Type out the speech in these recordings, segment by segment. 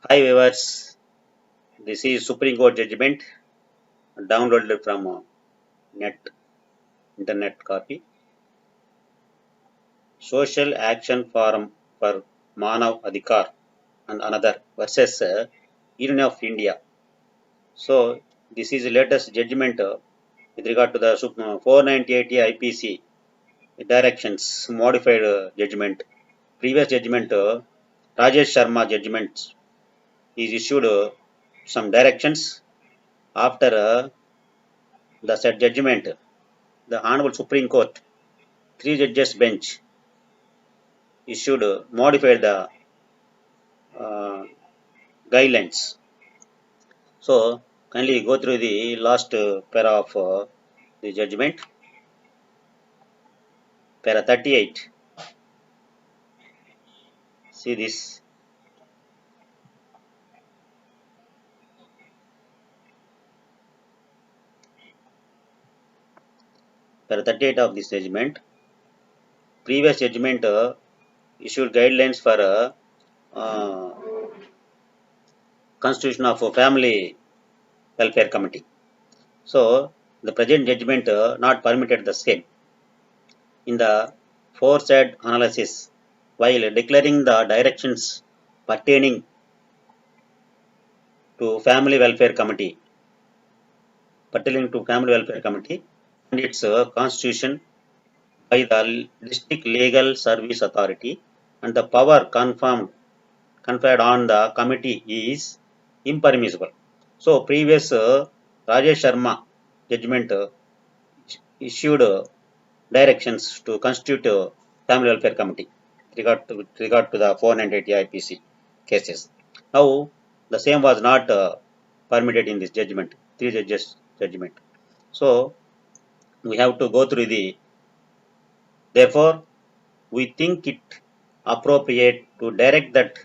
Hi viewers, this is Supreme Court judgment downloaded from net internet copy. Social Action Forum for Manav Adhikar and another versus Union of India. So this is the latest judgment with regard to the 498 IPC directions modified judgment. Previous judgment Rajesh Sharma judgment is issued some directions after the said judgment. The Honorable Supreme Court, three judges bench issued modified the uh, guidelines. So kindly go through the last para of the judgment, para 38. See this. Para 38 of this judgment. Previous judgment issued guidelines for uh, constitution of a family welfare committee. So the present judgment not permitted the same. In the foresaid analysis, while declaring the directions pertaining to family welfare committee and its constitution by the district legal service authority, and the power conferred on the committee is impermissible. So previous Rajesh Sharma judgment issued directions to constitute family welfare committee with regard to the 498 IPC cases. Now the same was not permitted in this judgment, three judges judgment. So we have to go through the, therefore we think it appropriate to direct that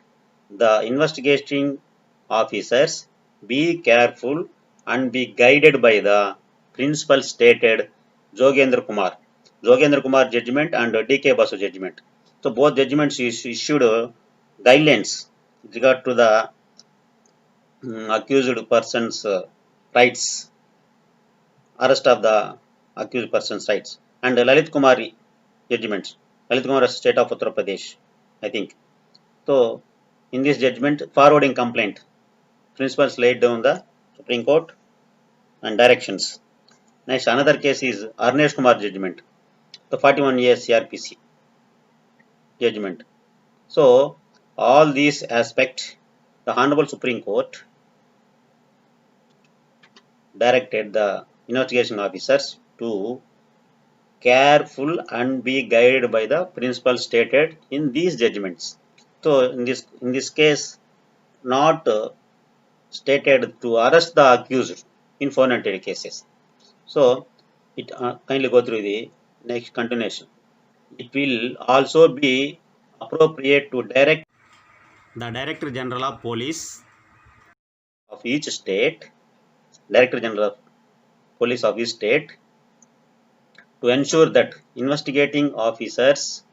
the investigating officers be careful and be guided by the principle stated Jogendra Kumar. Jogendra Kumar judgment and DK Basu judgment. So both judgments issued guidelines with regard to the accused person's rights, arrest of the accused person's rights, and Lalit Kumari judgments. Lalit Kumar state of Uttar Pradesh, I think. So in this judgment, forwarding complaint, principles laid down the Supreme Court and directions. Next, another case is Arnesh Kumar judgment, the 41 years CRPC judgment. So all these aspects, the Honorable Supreme Court directed the investigation officers to careful and be guided by the principles stated in these judgments. So in this case, not stated to arrest the accused in 498 cases. So it kindly go through the next continuation. It will also be appropriate to direct the Director General of Police of each state, Director General of Police of each state, to ensure that investigating officers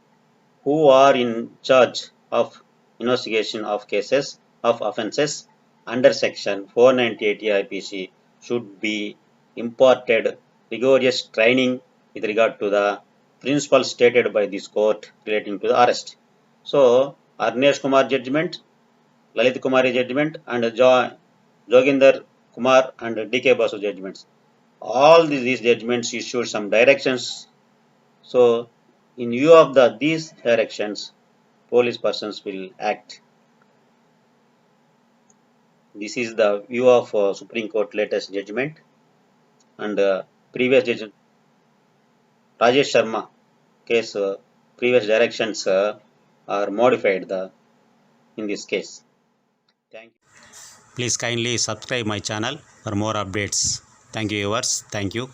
who are in charge of investigation of cases of offences under section 498 IPC should be imparted rigorous training with regard to the principles stated by this court relating to the arrest. So Arnesh Kumar judgment, Lalit Kumari judgment, and Joginder Kumar and DK Basu judgments. All these judgments issued some directions. So in view of these directions, police persons will act. This is the view of Supreme Court latest judgment, and previous judgment Rajesh Sharma case, previous directions are modified in this case. Thank you. Please kindly subscribe my channel for more updates. Thank you viewers. Thank you.